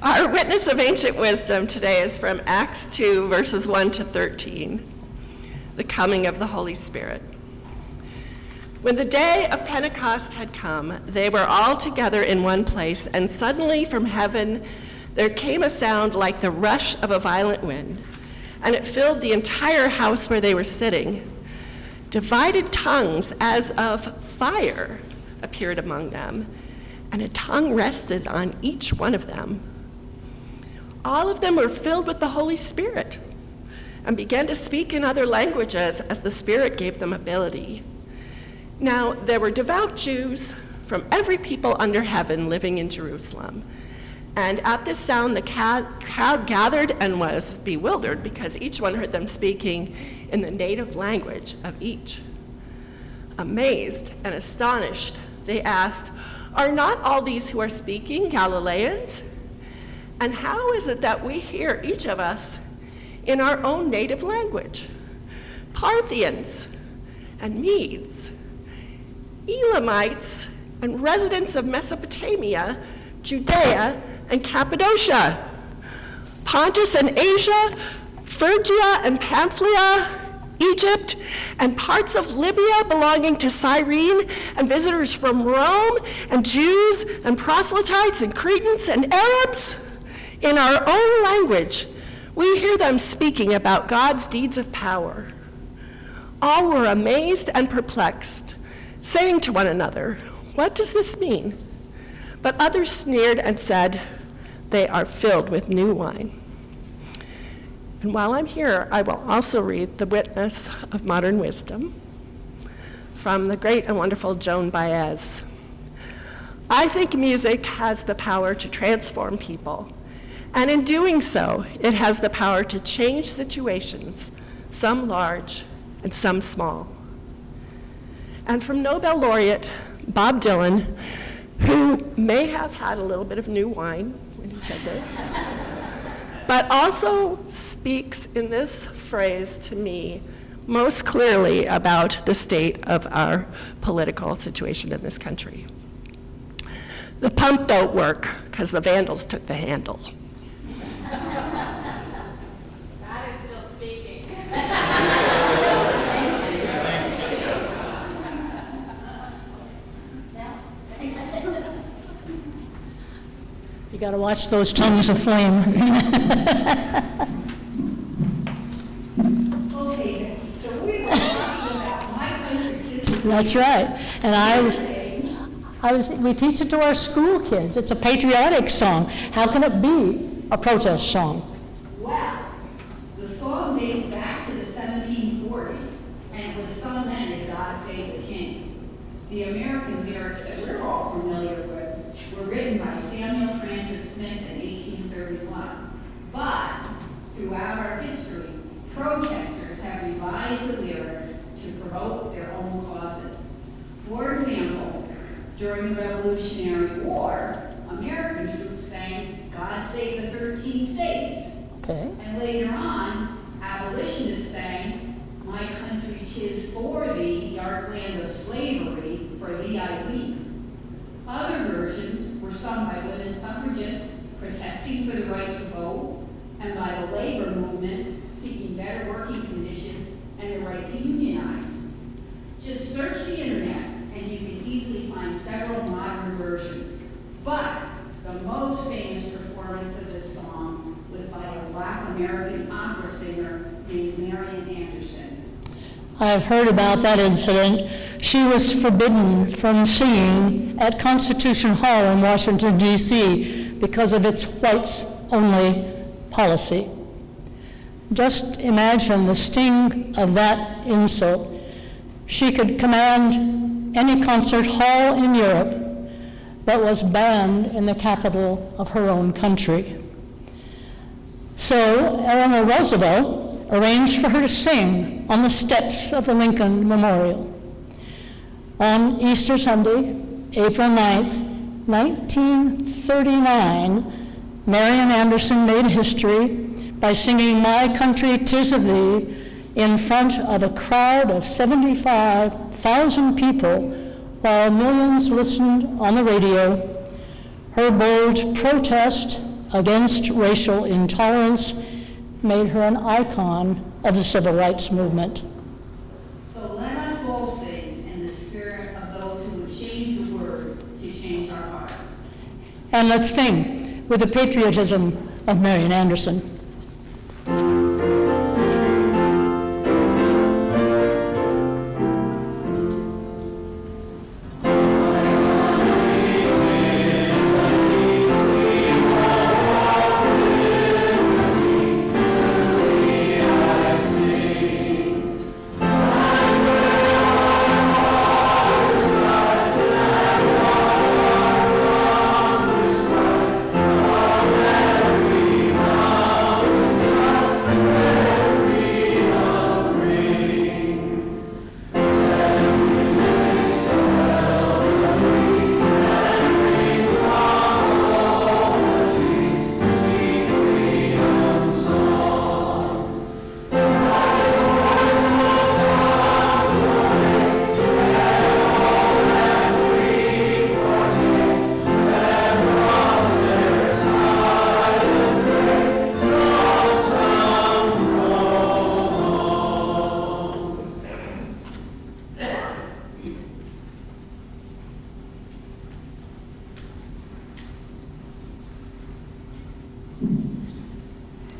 Our witness of ancient wisdom today is from Acts 2, verses 1 to 13, the coming of the Holy Spirit. When the day of Pentecost had come, they were all together in one place, and suddenly from heaven there came a sound like the rush of a violent wind, and it filled the entire house where they were sitting. Divided tongues as of fire appeared among them, and a tongue rested on each one of them. All of them were filled with the Holy Spirit and began to speak in other languages as the Spirit gave them ability. Now, there were devout Jews from every people under heaven living in Jerusalem. And at this sound, the crowd gathered and was bewildered because each one heard them speaking in the native language of each. Amazed and astonished, they asked, "Are not all these who are speaking Galileans? And how is it that we hear each of us in our own native language? Parthians and Medes, Elamites and residents of Mesopotamia, Judea and Cappadocia, Pontus and Asia, Phrygia and Pamphylia, Egypt, and parts of Libya belonging to Cyrene, and visitors from Rome, and Jews and proselytes and Cretans and Arabs. In our own language, we hear them speaking about God's deeds of power." All were amazed and perplexed, saying to one another, "What does this mean?" But others sneered and said, "They are filled with new wine." And while I'm here, I will also read the witness of modern wisdom from the great and wonderful Joan Baez. "I think music has the power to transform people. And in doing so, it has the power to change situations, some large and some small." And from Nobel laureate Bob Dylan, who may have had a little bit of new wine when he said this, but also speaks in this phrase to me most clearly about the state of our political situation in this country. "The pump don't work because the vandals took the handle." God is still speaking. You got to watch those tongues of flame. Okay, so we were talking about my country too. That's right. And we teach it to our school kids. It's a patriotic song. How can it be a protest song? Well, the song dates back to the 1740s, and it was sung then as "God Save the King." The American lyrics that we're all familiar with were written by Samuel Francis Smith in 1831. But throughout our history, protesters have revised the lyrics to promote their own causes. For example, during the Revolutionary War, American troops sang "God Save the 13 States." Okay. And later on, abolitionists sang "My country 'tis for thee, dark land of slavery, for thee I weep." Other versions were sung by women suffragists protesting for the right to vote, and by the labor movement seeking better working conditions and the right to unionize. Just search the internet and you can easily find several modern versions. But the most famous performance of this song was by a Black American opera singer named Marian Anderson. I've heard about that incident. She was forbidden from singing at Constitution Hall in Washington, D.C. because of its whites-only policy. Just imagine the sting of that insult. She could command any concert hall in Europe, but was banned in the capital of her own country. So Eleanor Roosevelt arranged for her to sing on the steps of the Lincoln Memorial. On Easter Sunday, April 9th, 1939, Marian Anderson made history by singing "My Country 'Tis of Thee" in front of a crowd of 75,000 people while millions listened on the radio. Her bold protest against racial intolerance made her an icon of the civil rights movement. So let us all sing in the spirit of those who would change the words to change our hearts. And let's sing with the patriotism of Marian Anderson.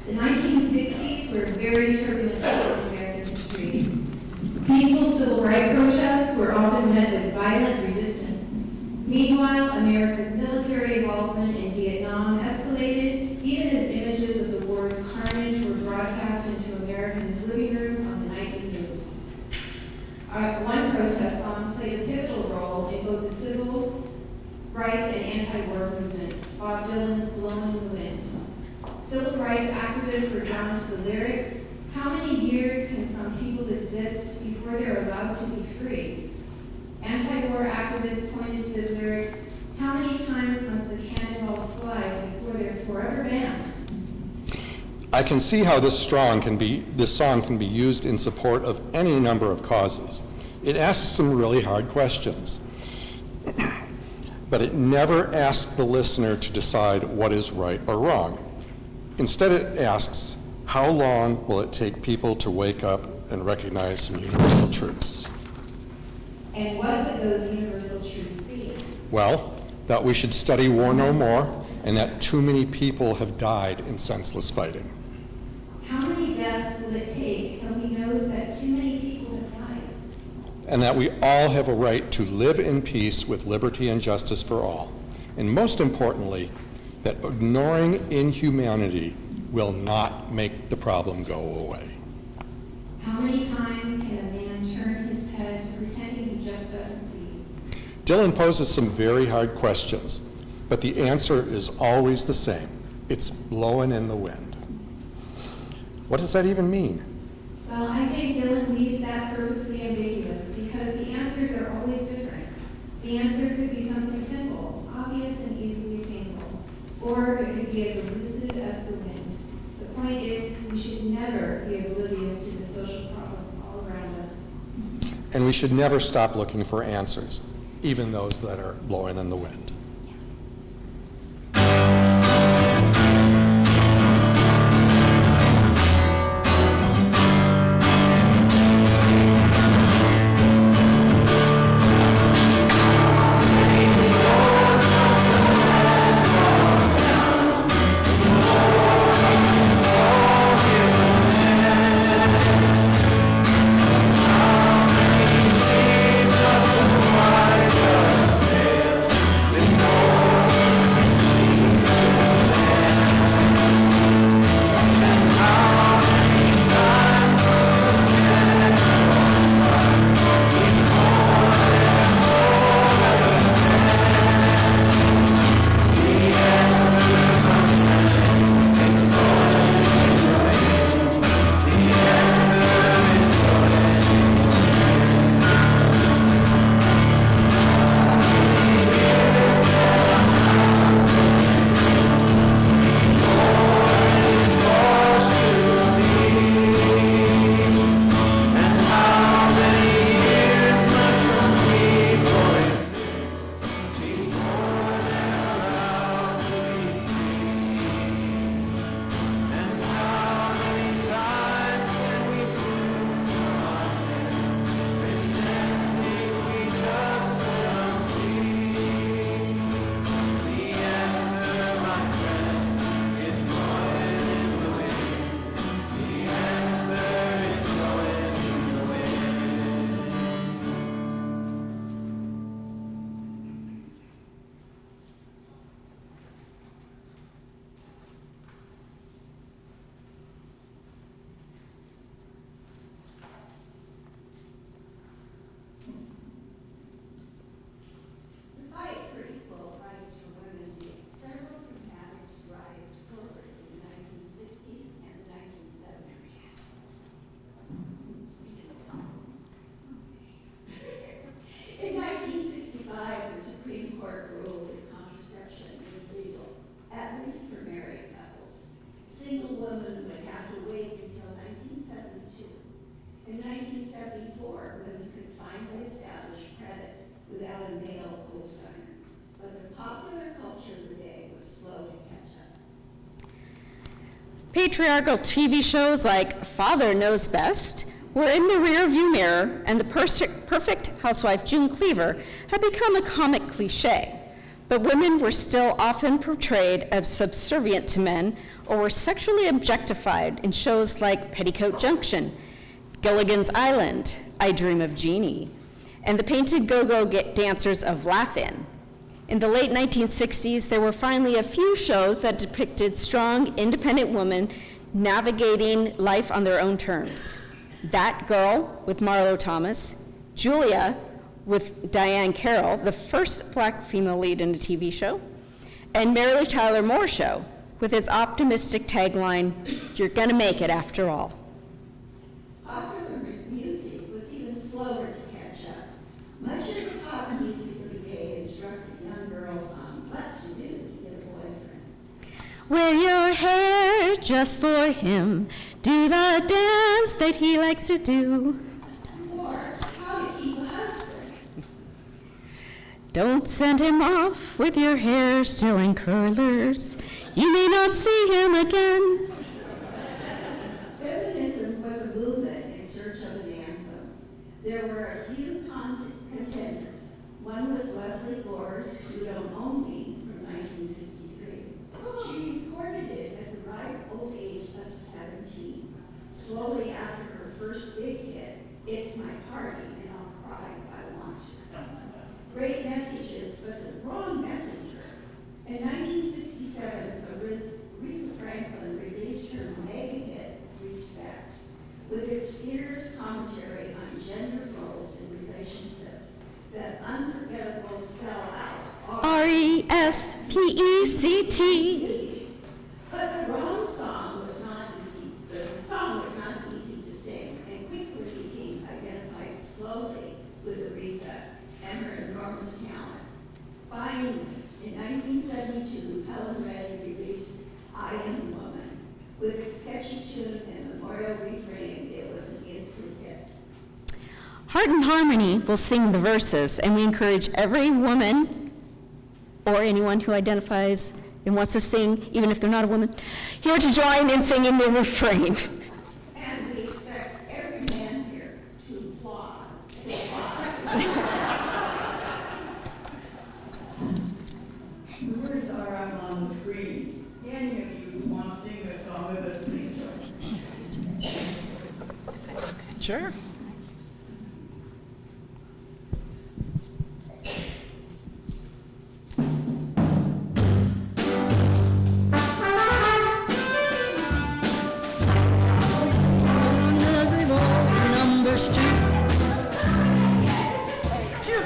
The 1960s were a very turbulent time in American history. Peaceful civil rights protests were often met with violent resistance. Meanwhile, America's military involvement in Vietnam escalated, even as images of the war's carnage were broadcast into Americans' living rooms on the nightly news. One protest song played a pivotal role in both the civil rights and anti-war movements, Bob Dylan's "Blowin' in the Wind." Civil rights activists were drawn to the lyrics, "How many years can some people exist before they're allowed to be free?" Anti-war activists pointed to the lyrics, "How many times must the cannonballs fly before they're forever banned?" I can see how this song can be used in support of any number of causes. It asks some really hard questions, but it never asks the listener to decide what is right or wrong. Instead, it asks, how long will it take people to wake up and recognize some universal truths? And what would those universal truths be? Well, that we should study war no more, and that too many people have died in senseless fighting. How many deaths will it take till he knows that too many people have died? And that we all have a right to live in peace with liberty and justice for all. And most importantly, that ignoring inhumanity will not make the problem go away. How many times can a man turn his head pretending he just doesn't see? Dylan poses some very hard questions, but the answer is always the same. It's blowing in the wind. What does that even mean? Well, I think Dylan leaves that purposely ambiguous because the answers are always different. The answer could be something simple, obvious, and easily attainable, or it could be as elusive as the wind. The point is, we should never be oblivious to the social problems all around us. And we should never stop looking for answers, even those that are blowing in the wind. women would have to wait until 1972. In 1974, women could finally establish credit without a male co-signer. But the popular culture of the day was slow to catch up. Patriarchal TV shows like Father Knows Best were in the rearview mirror, and the perfect housewife, June Cleaver, had become a comic cliche. But women were still often portrayed as subservient to men or were sexually objectified in shows like Petticoat Junction, Gilligan's Island, I Dream of Jeannie, and the painted go-go dancers of Laugh-In. In the late 1960s, there were finally a few shows that depicted strong, independent women navigating life on their own terms. That Girl with Marlo Thomas, Julia with Diane Carroll, the first black female lead in a TV show, and Mary Tyler Moore Show with its optimistic tagline, "You're gonna make it after all." Popular music was even slower to catch up. Much of the pop music of the day instructed young girls on what to do to get a boyfriend. Wear your hair just for him. Do the dance that he likes to do. Or how to keep a husband. Don't send him off with your hair still in curlers. You may not see him again. Feminism was a movement in search of an anthem. There were a few contenders. One was Leslie Gore's You Don't Own Me from 1963. She recorded it at the ripe old age of 17. Slowly after her first big hit, It's My Party and I'll Cry If I Want to. Great messages, but the wrong messenger. In 1967, Aretha Franklin released her mega hit, Respect, with its fierce commentary on gender roles in relationships. That unforgettable spell out, R-E-S-P-E-C-T. But the wrong song was not easy. The song was not easy to sing and quickly became identified slowly with Aretha and her enormous talent. Finally, in 1972, Helen Reddy released I Am Woman. With its catchy tune and memorial refrain, it was an instant hit. Heart and Harmony will sing the verses, and we encourage every woman or anyone who identifies and wants to sing, even if they're not a woman, here to join in singing the refrain. And we expect every man here to applaud. The words are up on the screen. Any of you who want to sing this song with us, please join. Sure.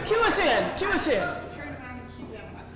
Cue us in, cue us in. Turn around and keep that one.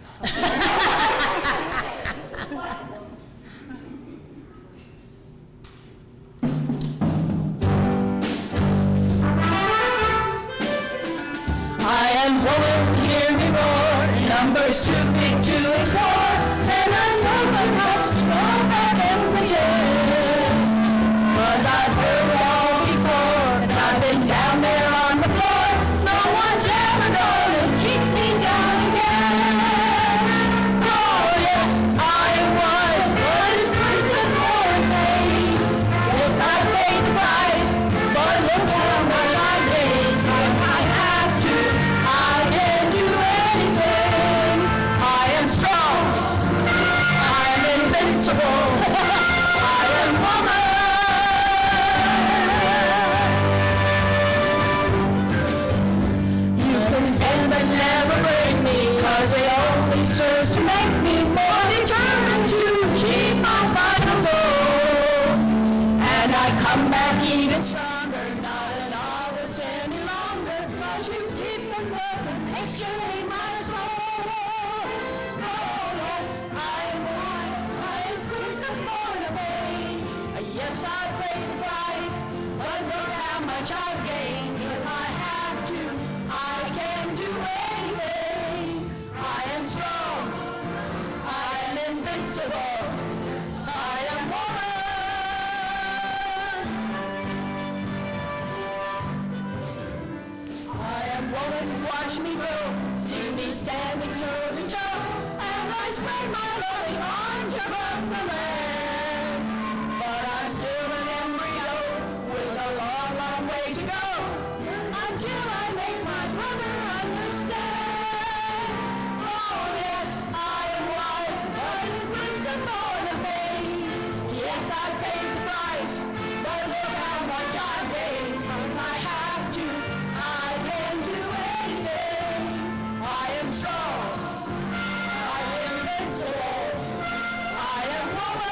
watch me grow. See me standing toe to toe as I spread my loving arms across the land. But I'm still an embryo with a long, long way to go until I make my brother understand. Oh yes, I am wise, but it's wisdom born of me. Yes, I paid the price, but look how much I paid. From I have to, I can do anything. I am strong, I am invincible, I am woman.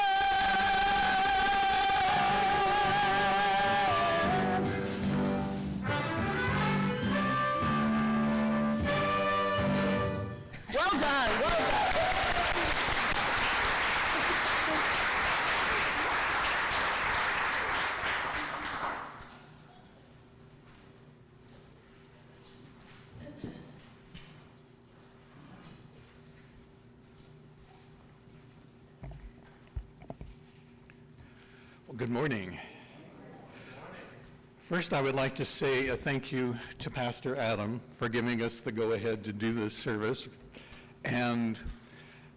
Well done, well done. Well, good morning. First, I would like to say a thank you to Pastor Adam for giving us the go-ahead to do this service, and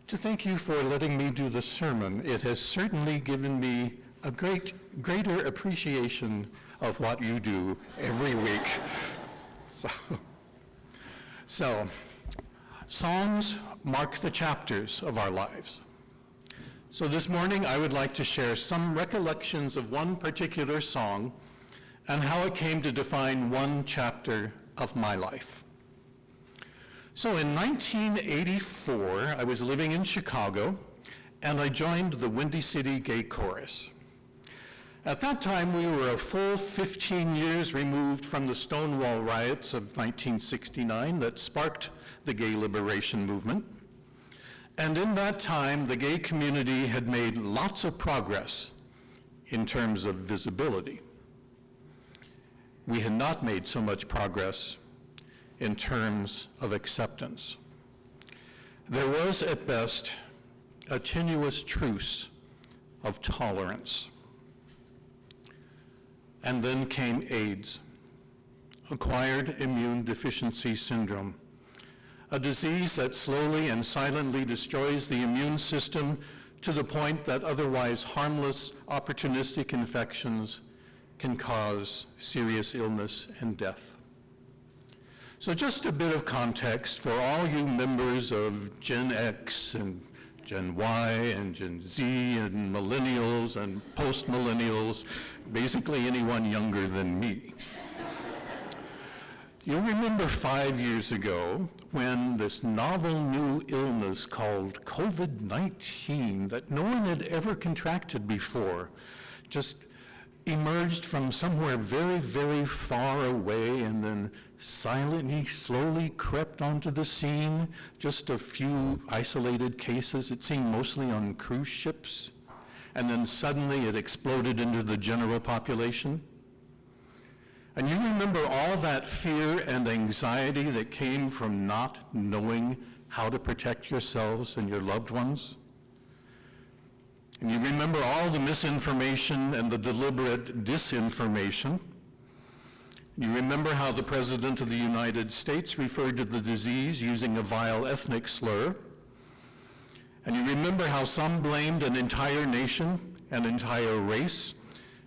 to thank you for letting me do the sermon. It has certainly given me a greater appreciation of what you do every week. So, Psalms mark the chapters of our lives. So this morning, I would like to share some recollections of one particular song and how it came to define one chapter of my life. So in 1984, I was living in Chicago, and I joined the Windy City Gay Chorus. At that time, we were a full 15 years removed from the Stonewall riots of 1969 that sparked the gay liberation movement. And in that time, the gay community had made lots of progress in terms of visibility. We had not made so much progress in terms of acceptance. There was, at best, a tenuous truce of tolerance. And then came AIDS, acquired immune deficiency syndrome, a disease that slowly and silently destroys the immune system to the point that otherwise harmless, opportunistic infections can cause serious illness and death. So just a bit of context for all you members of Gen X and Gen Y and Gen Z and millennials and post-millennials, basically anyone younger than me. You'll remember 5 years ago when this novel new illness called COVID-19 that no one had ever contracted before just emerged from somewhere very, very far away and then silently, slowly crept onto the scene. Just a few isolated cases, it seemed mostly on cruise ships. And then suddenly it exploded into the general population. And you remember all that fear and anxiety that came from not knowing how to protect yourselves and your loved ones? And you remember all the misinformation and the deliberate disinformation. You remember how the President of the United States referred to the disease using a vile ethnic slur. And you remember how some blamed an entire nation, an entire race,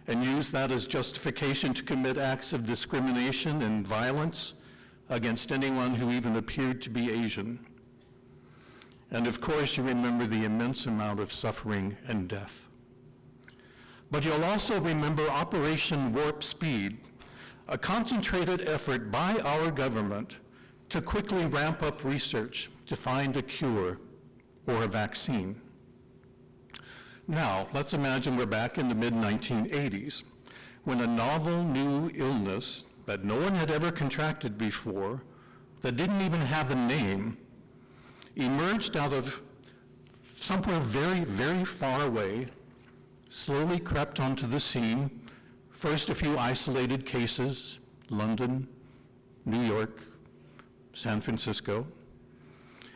and used that as justification to commit acts of discrimination and violence against anyone who even appeared to be Asian. And of course, you remember the immense amount of suffering and death. But you'll also remember Operation Warp Speed, a concentrated effort by our government to quickly ramp up research to find a cure or a vaccine. Now, let's imagine we're back in the mid-1980s, when a novel new illness that no one had ever contracted before, that didn't even have a name, emerged out of somewhere very, very far away, slowly crept onto the scene. First, a few isolated cases, London, New York, San Francisco.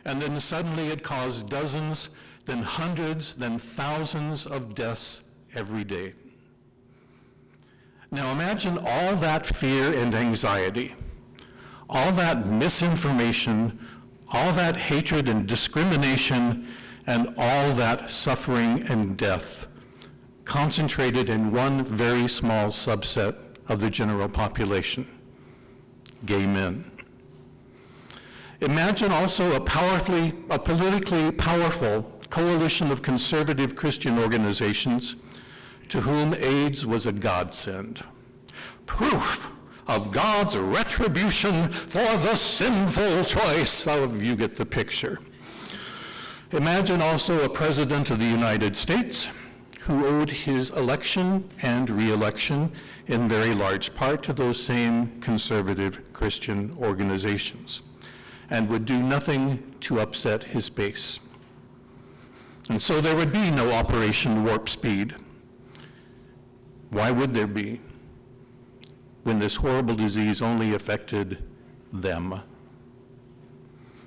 And then suddenly it caused dozens, then hundreds, then thousands of deaths every day. Now imagine all that fear and anxiety, all that misinformation, all that hatred and discrimination, and all that suffering and death concentrated in one very small subset of the general population, gay men. Imagine also a politically powerful coalition of conservative Christian organizations to whom AIDS was a godsend. Proof of God's retribution for the sinful choice. Some of you get the picture. Imagine also a president of the United States who owed his election and re-election in very large part to those same conservative Christian organizations, and would do nothing to upset his base. And so there would be no Operation Warp Speed. Why would there be, when this horrible disease only affected them?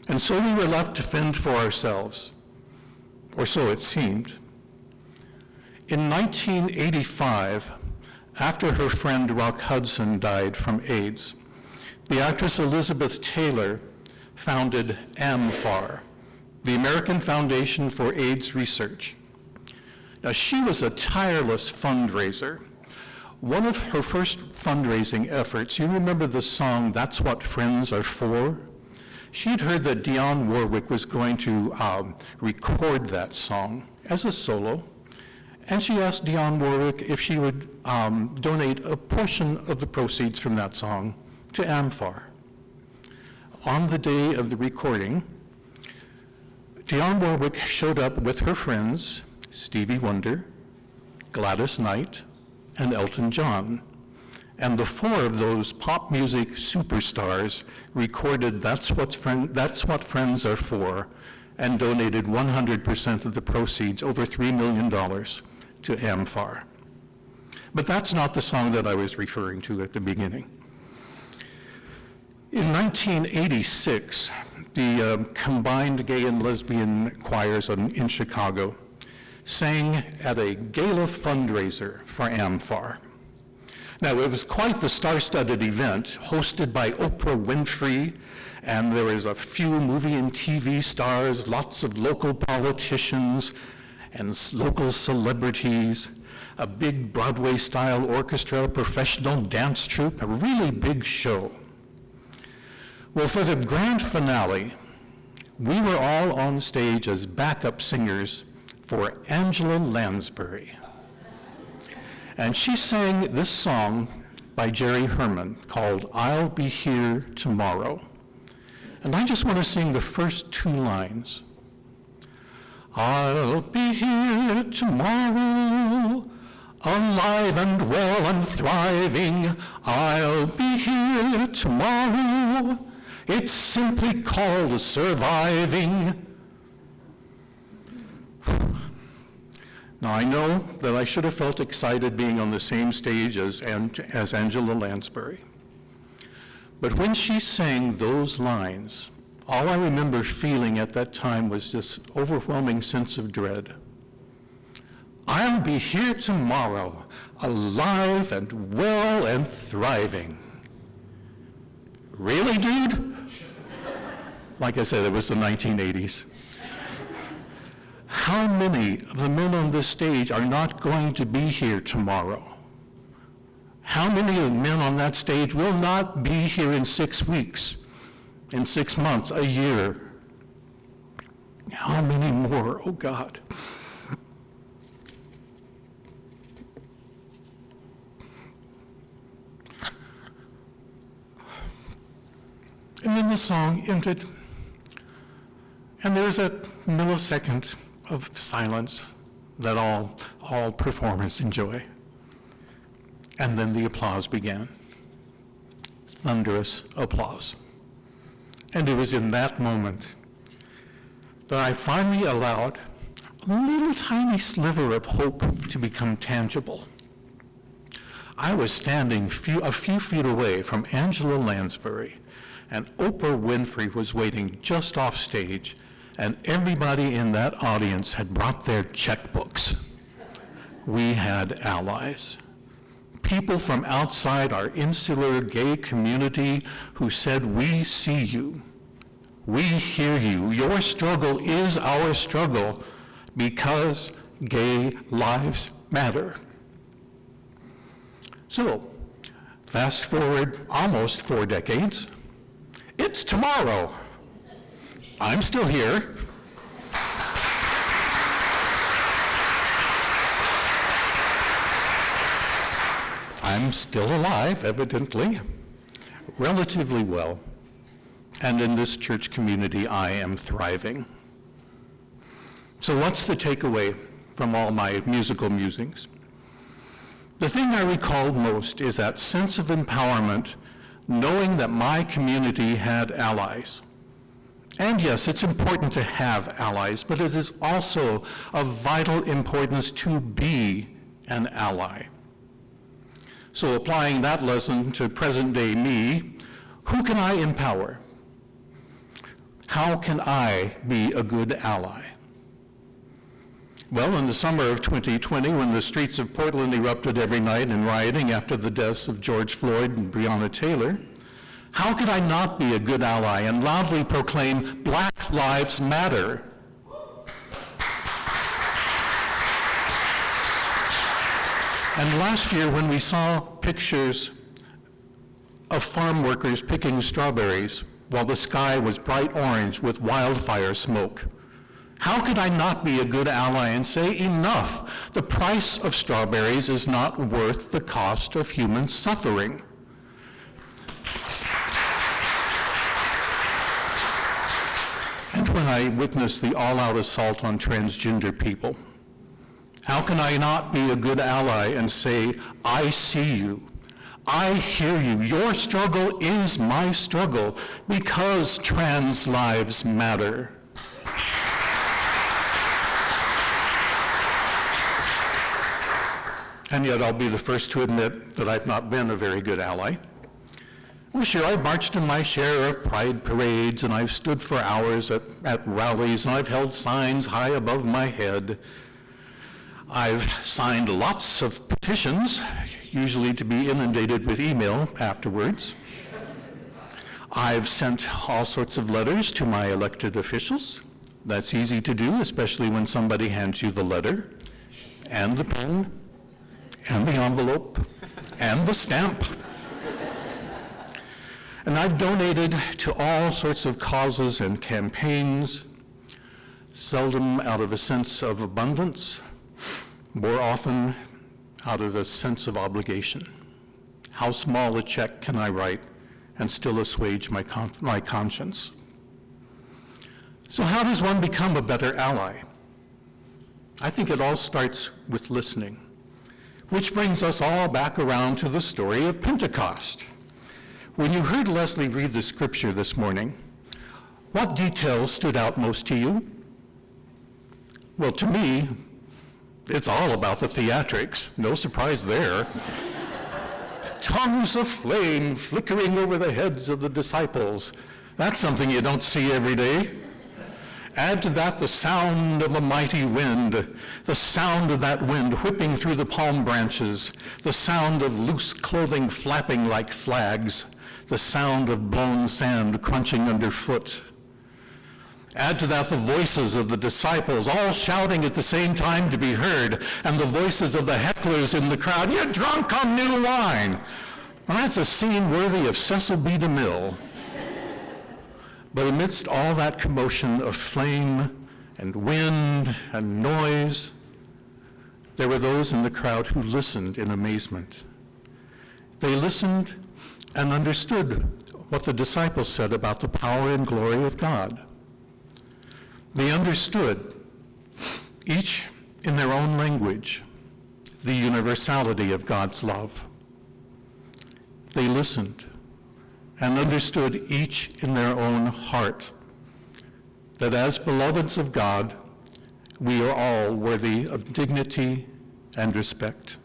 And so we were left to fend for ourselves, or so it seemed. In 1985, after her friend Rock Hudson died from AIDS, the actress Elizabeth Taylor founded AMFAR, the American Foundation for AIDS Research. Now, she was a tireless fundraiser. One of her first fundraising efforts, you remember the song, "That's What Friends Are For"? She'd heard that Dionne Warwick was going to record that song as a solo, and she asked Dionne Warwick if she would donate a portion of the proceeds from that song to AMFAR. On the day of the recording, Dionne Warwick showed up with her friends, Stevie Wonder, Gladys Knight, and Elton John. And the four of those pop music superstars recorded That's What Friends Are For, and donated 100% of the proceeds, over $3 million, to AMFAR. But that's not the song that I was referring to at the beginning. In 1986, the combined gay and lesbian choirs in Chicago sang at a gala fundraiser for AMFAR. Now, it was quite the star-studded event, hosted by Oprah Winfrey, and there was a few movie and TV stars, lots of local politicians and local celebrities, a big Broadway-style orchestra, professional dance troupe, a really big show. Well, for the grand finale, we were all on stage as backup singers for Angela Lansbury. And she sang this song by Jerry Herman called "I'll Be Here Tomorrow." And I just want to sing the first two lines. I'll be here tomorrow, alive and well and thriving. I'll be here tomorrow. It's simply called surviving. Now, I know that I should have felt excited being on the same stage as Angela Lansbury. But when she sang those lines, all I remember feeling at that time was this overwhelming sense of dread. I'll be here tomorrow, alive and well and thriving. Really, dude? Like I said, it was the 1980s. How many of the men on this stage are not going to be here tomorrow? How many of the men on that stage will not be here in 6 weeks, in 6 months, a year? How many more, oh God? And then the song ended, and there was a millisecond of silence that all performers enjoy. And then the applause began. Thunderous applause. And it was in that moment that I finally allowed a little tiny sliver of hope to become tangible. I was standing a few feet away from Angela Lansbury, and Oprah Winfrey was waiting just off stage, and everybody in that audience had brought their checkbooks. We had allies. people from outside our insular gay community who said, "We see you. We hear you. Your struggle is our struggle because gay lives matter." So, fast forward almost 4 decades. It's tomorrow. I'm still here. I'm still alive, evidently, relatively well. And in this church community, I am thriving. So what's the takeaway from all my musical musings? The thing I recall most is that sense of empowerment, knowing that my community had allies. And yes, it's important to have allies, but it is also of vital importance to be an ally. So applying that lesson to present-day me, who can I empower? How can I be a good ally? Well, in the summer of 2020, when the streets of Portland erupted every night in rioting after the deaths of George Floyd and Breonna Taylor, how could I not be a good ally and loudly proclaim Black Lives Matter? And last year, when we saw pictures of farm workers picking strawberries while the sky was bright orange with wildfire smoke, how could I not be a good ally and say, enough, the price of strawberries is not worth the cost of human suffering? And when I witnessed the all-out assault on transgender people, how can I not be a good ally and say, I see you, I hear you, your struggle is my struggle because trans lives matter. And yet I'll be the first to admit that I've not been a very good ally. Well, sure, I've marched in my share of pride parades, and I've stood for hours at rallies, and I've held signs high above my head. I've signed lots of petitions, usually to be inundated with email afterwards. I've sent all sorts of letters to my elected officials. That's easy to do, especially when somebody hands you the letter, and the pen, and the envelope, and the stamp. And I've donated to all sorts of causes and campaigns, seldom out of a sense of abundance, more often out of a sense of obligation. How small a check can I write and still assuage my conscience? So how does one become a better ally? I think it all starts with listening, which brings us all back around to the story of Pentecost. When you heard Leslie read the scripture this morning, what details stood out most to you? Well, to me, it's all about the theatrics. No surprise there. Tongues of flame flickering over the heads of the disciples. That's something you don't see every day. Add to that the sound of a mighty wind, the sound of that wind whipping through the palm branches, the sound of loose clothing flapping like flags, the sound of blown sand crunching underfoot. Add to that the voices of the disciples all shouting at the same time to be heard, and the voices of the hecklers in the crowd, "You're drunk on new wine." Well, that's a scene worthy of Cecil B. DeMille. But amidst all that commotion of flame and wind and noise, there were those in the crowd who listened in amazement. They listened and understood what the disciples said about the power and glory of God. They understood, each in their own language, the universality of God's love. They listened and understood each in their own heart that as beloveds of God, we are all worthy of dignity and respect.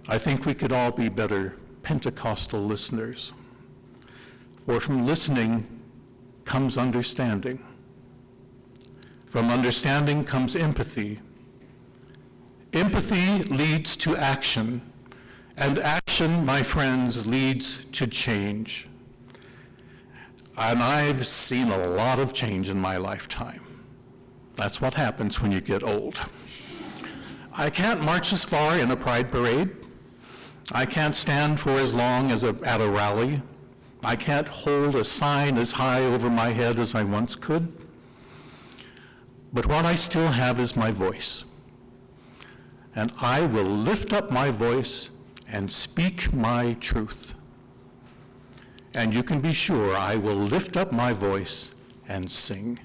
I think we could all be better Pentecostal listeners, for from listening comes understanding. From understanding comes empathy. Empathy leads to action, And action, my friends, leads to change. And I've seen a lot of change in my lifetime. That's what happens when you get old. I can't march as far in a pride parade. I can't stand for as long as at a rally. I can't hold a sign as high over my head as I once could. But what I still have is my voice. And I will lift up my voice and speak my truth. And you can be sure I will lift up my voice and sing.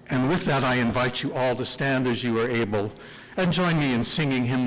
And with that, I invite you all to stand as you are able and join me in singing hymn